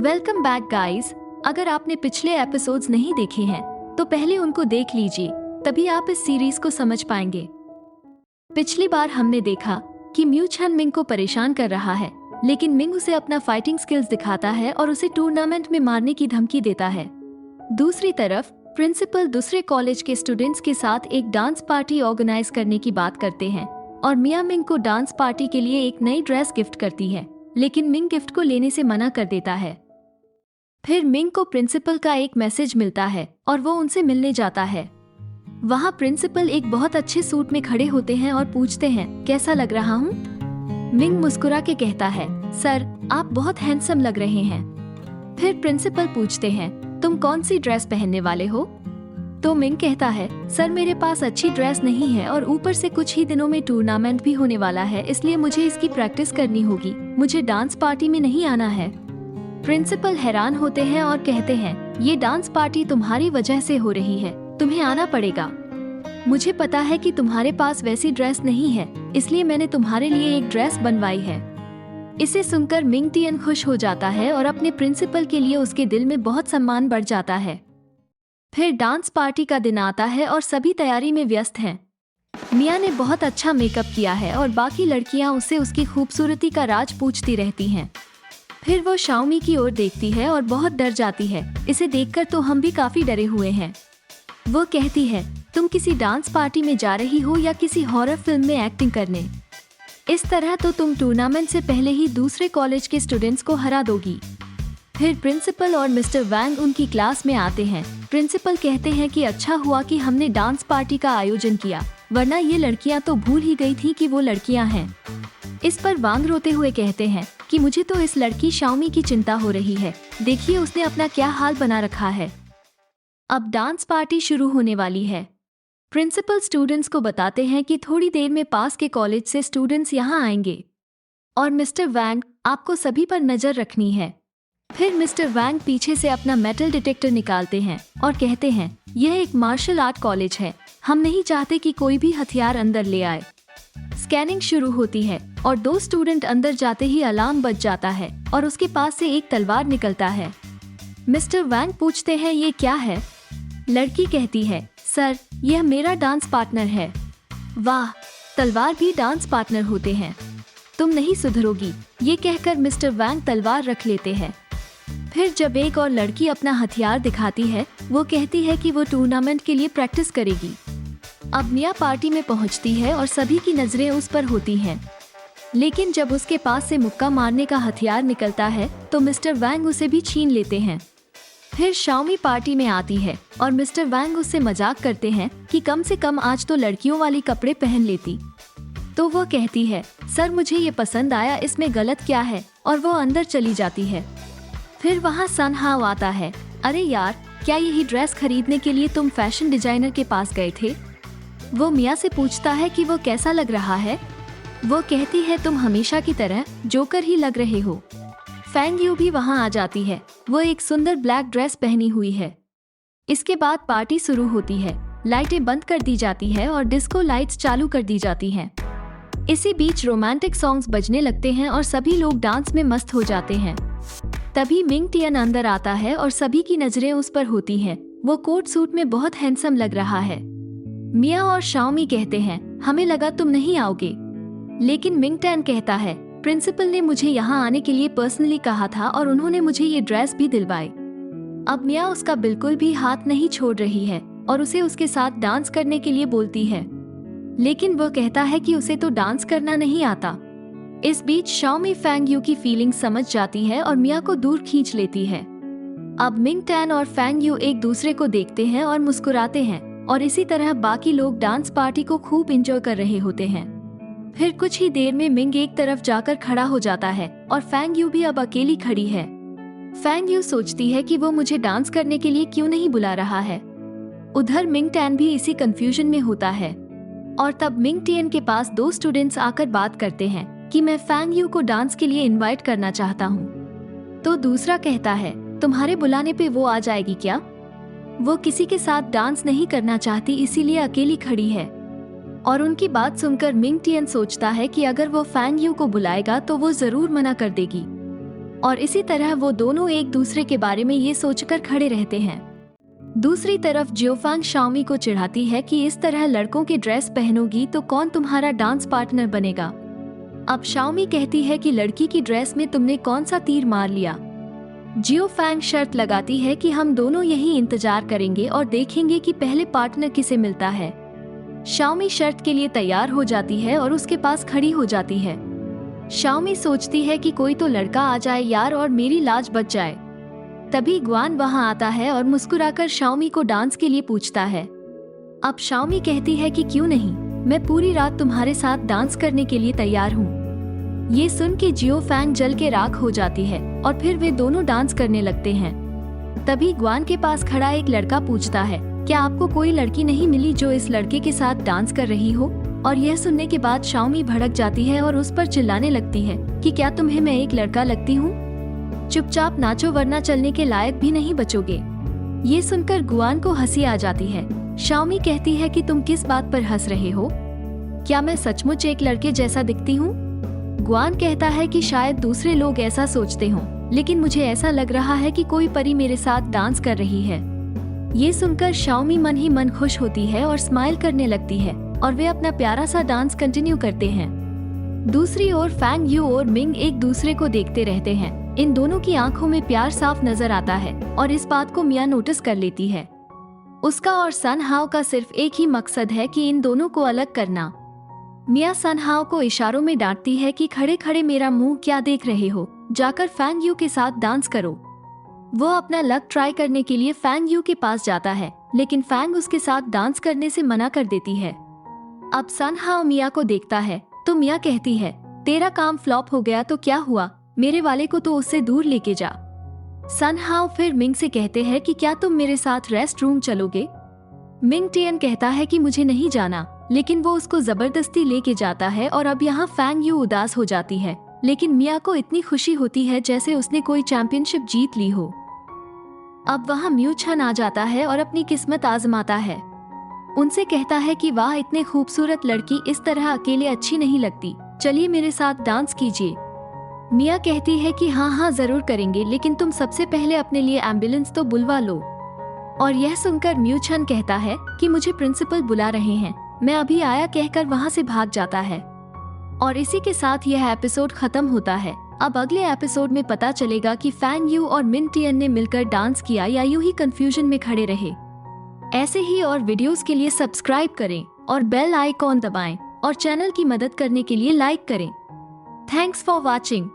Welcome back guys. अगर आपने पिछले एपिसोड्स नहीं देखे हैं तो पहले उनको देख लीजिए, तभी आप इस सीरीज को समझ पाएंगे। पिछली बार हमने देखा कि म्यू छन मिंग को परेशान कर रहा है, लेकिन मिंग उसे अपना फाइटिंग स्किल्स दिखाता है और उसे टूर्नामेंट में मारने की धमकी देता है। दूसरी तरफ प्रिंसिपल दूसरे कॉलेज के स्टूडेंट्स के साथ एक डांस पार्टी ऑर्गेनाइज करने की बात करते हैं और मिया मिंग को डांस पार्टी के लिए एक नई ड्रेस गिफ्ट करती है, लेकिन मिंग गिफ्ट को लेने से मना कर देता है। फिर मिंग को प्रिंसिपल का एक मैसेज मिलता है और वो उनसे मिलने जाता है। वहाँ प्रिंसिपल एक बहुत अच्छे सूट में खड़े होते हैं और पूछते हैं, कैसा लग रहा हूँ? मिंग मुस्कुरा के कहता है, सर आप बहुत हैंडसम लग रहे हैं। फिर प्रिंसिपल पूछते हैं, तुम कौन सी ड्रेस पहनने वाले हो? तो मिंग कहता है, सर मेरे पास अच्छी ड्रेस नहीं है और ऊपर से कुछ ही दिनों में टूर्नामेंट भी होने वाला है, इसलिए मुझे इसकी प्रैक्टिस करनी होगी। मुझे डांस पार्टी में नहीं आना है। प्रिंसिपल हैरान होते हैं और कहते हैं, ये डांस पार्टी तुम्हारी वजह से हो रही है, तुम्हें आना पड़ेगा। मुझे पता है कि तुम्हारे पास वैसी ड्रेस नहीं है, इसलिए मैंने तुम्हारे लिए एक ड्रेस बनवाई है। इसे सुनकर मिंग टियन खुश हो जाता है और अपने प्रिंसिपल के लिए उसके दिल में बहुत सम्मान बढ़ जाता है। फिर डांस पार्टी का दिन आता है और सभी तैयारी में व्यस्त हैं। मिया ने बहुत अच्छा मेकअप किया है और बाकी लड़कियां उससे उसकी खूबसूरती का राज पूछती रहती हैं। फिर वो शाओमी की ओर देखती है और बहुत डर जाती है। इसे देखकर तो हम भी काफी डरे हुए हैं। वो कहती है, तुम किसी डांस पार्टी में जा रही हो या किसी हॉरर फिल्म में एक्टिंग करने? इस तरह तो तुम टूर्नामेंट से पहले ही दूसरे कॉलेज के स्टूडेंट्स को हरा दोगी। फिर प्रिंसिपल और मिस्टर वैंग उनकी क्लास में आते हैं। प्रिंसिपल कहते हैं कि अच्छा हुआ कि हमने डांस पार्टी का आयोजन किया, वरना ये लड़कियां तो भूल ही गई थी कि वो लड़कियां हैं। इस पर वांग रोते हुए कहते हैं कि मुझे तो इस लड़की शाओमी की चिंता हो रही है, देखिए उसने अपना क्या हाल बना रखा है। अब डांस पार्टी शुरू होने वाली है। प्रिंसिपल स्टूडेंट्स को बताते हैं कि थोड़ी देर में पास के कॉलेज से स्टूडेंट्स यहाँ आएंगे और मिस्टर वैंग आपको सभी पर नजर रखनी है। फिर मिस्टर वैंग पीछे से अपना मेटल डिटेक्टर निकालते हैं और कहते हैं, यह एक मार्शल आर्ट कॉलेज है, हम नहीं चाहते कि कोई भी हथियार अंदर ले आए। स्कैनिंग शुरू होती है और दो स्टूडेंट अंदर जाते ही अलार्म बज जाता है और उसके पास से एक तलवार निकलता है। मिस्टर वैंग पूछते हैं, ये क्या है? लड़की कहती है, सर यह मेरा डांस पार्टनर है। वाह, तलवार भी डांस पार्टनर होते हैं, तुम नहीं सुधरोगी। ये कहकर मिस्टर वैंग तलवार रख लेते हैं। फिर जब एक और लड़की अपना हथियार दिखाती है, वो कहती है कि वो टूर्नामेंट के लिए प्रैक्टिस करेगी। अब मिया पार्टी में पहुंचती है और सभी की नजरें उस पर होती हैं। लेकिन जब उसके पास से मुक्का मारने का हथियार निकलता है तो मिस्टर वैंग उसे भी छीन लेते हैं। फिर शाओमी पार्टी में आती है और मिस्टर वैंग उससे मजाक करते हैं कि कम से कम आज तो लड़कियों वाली कपड़े पहन लेती। तो वो कहती है, सर मुझे ये पसंद आया, इसमें गलत क्या है, और वो अंदर चली जाती है। फिर वहाँ सन हाओ आता है। अरे यार, क्या यही ड्रेस खरीदने के लिए तुम फैशन डिजाइनर के पास गए थे? वो मिया से पूछता है कि वो कैसा लग रहा है। वो कहती है, तुम हमेशा की तरह जोकर ही लग रहे हो। फैंग यू भी वहाँ आ जाती है। वो एक सुंदर ब्लैक ड्रेस पहनी हुई है। इसके बाद पार्टी शुरू होती है। लाइटें बंद कर दी जाती है और डिस्को लाइट्स चालू कर दी जाती हैं। इसी बीच रोमांटिक सॉन्ग्स बजने लगते हैं और सभी लोग डांस में मस्त हो जाते हैं। तभी मिंग टियन अंदर आता है और सभी की नजरें उस पर होती हैं। वो कोट सूट में बहुत हैंडसम लग रहा है। मिया और शाओमी कहते हैं, हमें लगा तुम नहीं आओगे, लेकिन मिंग टियन कहता है, प्रिंसिपल ने मुझे यहाँ आने के लिए पर्सनली कहा था और उन्होंने मुझे ये ड्रेस भी दिलवाई। अब मिया उसका बिल्कुल भी हाथ नहीं छोड़ रही है और उसे उसके साथ डांस करने के लिए बोलती है, लेकिन वो कहता है कि उसे तो डांस करना नहीं आता। इस बीच शाओमी फैंग यू की फीलिंग समझ जाती है और मिया को दूर खींच लेती है। अब मिंग टियन और फैंग यू एक दूसरे को देखते हैं और मुस्कुराते हैं और इसी तरह बाकी लोग डांस पार्टी को खूब एंजॉय कर रहे होते हैं। फिर कुछ ही देर में मिंग एक तरफ जाकर खड़ा हो जाता है और फैंग यू भी अब अकेली खड़ी है। फैंग यू सोचती है कि वो मुझे डांस करने के लिए क्यों नहीं बुला रहा है। उधर मिंग टियन भी इसी कंफ्यूजन में होता है और तब मिंग टियन के पास दो स्टूडेंट्स आकर बात करते हैं कि मैं फैंग यू को डांस के लिए इनवाइट करना चाहता हूँ। तो दूसरा कहता है, तुम्हारे बुलाने पे वो आ जाएगी क्या? वो किसी के साथ डांस नहीं करना चाहती, इसीलिए अकेली खड़ी है। और उनकी बात सुनकर मिंग टियन सोचता है कि अगर वो फैंग यू को बुलाएगा तो वो जरूर मना कर देगी। और इसी तरह वो दोनों एक दूसरे के बारे में ये सोचकर खड़े रहते हैं। दूसरी तरफ जियोफांग शाओमी को चिढ़ाती है कि इस तरह लड़कों की ड्रेस पहनोगी तो कौन तुम्हारा डांस पार्टनर बनेगा। अब शाओमी कहती है कि लड़की की ड्रेस में तुमने कौन सा तीर मार लिया। जियोफांग शर्त लगाती है कि हम दोनों यही इंतजार करेंगे और देखेंगे कि पहले पार्टनर किसे मिलता है। शाओमी शर्त के लिए तैयार हो जाती है और उसके पास खड़ी हो जाती है। शाओमी सोचती है कि कोई तो लड़का आ जाए यार और मेरी लाज बच जाए। तभी ग्वान वहां आता है और मुस्कुराकर शाओमी को डांस के लिए पूछता है। अब शाओमी कहती है कि क्यों नहीं, मैं पूरी रात तुम्हारे साथ डांस करने के लिए तैयार हूँ। ये सुन के जियोफांग जल के राख हो जाती है और फिर वे दोनों डांस करने लगते हैं। तभी ग्वान के पास खड़ा एक लड़का पूछता है, क्या आपको कोई लड़की नहीं मिली जो इस लड़के के साथ डांस कर रही हो? और यह सुनने के बाद शाओमी भड़क जाती है और उस पर चिल्लाने लगती है कि क्या तुम्हें मैं एक लड़का लगती हूँ? चुपचाप नाचो वरना चलने के लायक भी नहीं बचोगे। ये सुनकर गुआन को हंसी आ जाती है। शाओमी कहती है कि तुम किस बात पर हंस रहे हो? क्या मैं सचमुच एक लड़के जैसा दिखती हूँ? गुआन कहता है कि शायद दूसरे लोग ऐसा सोचते हों, लेकिन मुझे ऐसा लग रहा है कि कोई परी मेरे साथ डांस कर रही है। ये सुनकर शाओमी मन ही मन खुश होती है और स्माइल करने लगती है और वे अपना प्यारा सा डांस कंटिन्यू करते हैं। दूसरी ओर फैंग यू और मिंग एक दूसरे को देखते रहते हैं। इन दोनों की आंखों में प्यार साफ नजर आता है और इस बात को मिया नोटिस कर लेती है। उसका और सन हाओ का सिर्फ एक ही मकसद है कि इन दोनों को अलग करना। मिया सन हाओ को इशारों में डांटती है कि खड़े खड़े मेरा मुंह क्या देख रहे हो, जाकर फैंग यू के साथ डांस करो। वो अपना लक ट्राई करने के लिए फैंग यू के पास जाता है, लेकिन फैंग उसके साथ डांस करने से मना कर देती है। अब सन हाओ मिया को देखता है तो मिया कहती है, तेरा काम फ्लॉप हो गया तो क्या हुआ, मेरे वाले को तो उससे दूर लेके जा। सन हाओ फिर मिंग से कहते हैं कि क्या तुम मेरे साथ रेस्ट रूम चलोगे? मिंग टियन कहता है कि मुझे नहीं जाना, लेकिन वो उसको जबरदस्ती लेके जाता है और अब यहाँ फैंग यू उदास हो जाती है, लेकिन मिया को इतनी खुशी होती है जैसे उसने कोई चैंपियनशिप जीत ली हो। अब वहाँ म्यू छन आ जाता है और अपनी किस्मत आजमाता है। उनसे कहता है कि वाह, इतने खूबसूरत लड़की इस तरह अकेले अच्छी नहीं लगती, चलिए मेरे साथ डांस कीजिए। मिया कहती है कि हाँ हाँ जरूर करेंगे, लेकिन तुम सबसे पहले अपने लिए एम्बुलेंस तो बुलवा लो। और यह सुनकर म्यू छन कहता है कि मुझे प्रिंसिपल बुला रहे हैं, मैं अभी आया कहकर वहाँ से भाग जाता है। और इसी के साथ यह एपिसोड खत्म होता है। अब अगले एपिसोड में पता चलेगा कि फैंग यू और मिंग टियन ने मिलकर डांस किया या यूं ही कंफ्यूजन में खड़े रहे। ऐसे ही और वीडियोस के लिए सब्सक्राइब करें और बेल आइकॉन दबाएं और चैनल की मदद करने के लिए लाइक करें। Thanks for watching.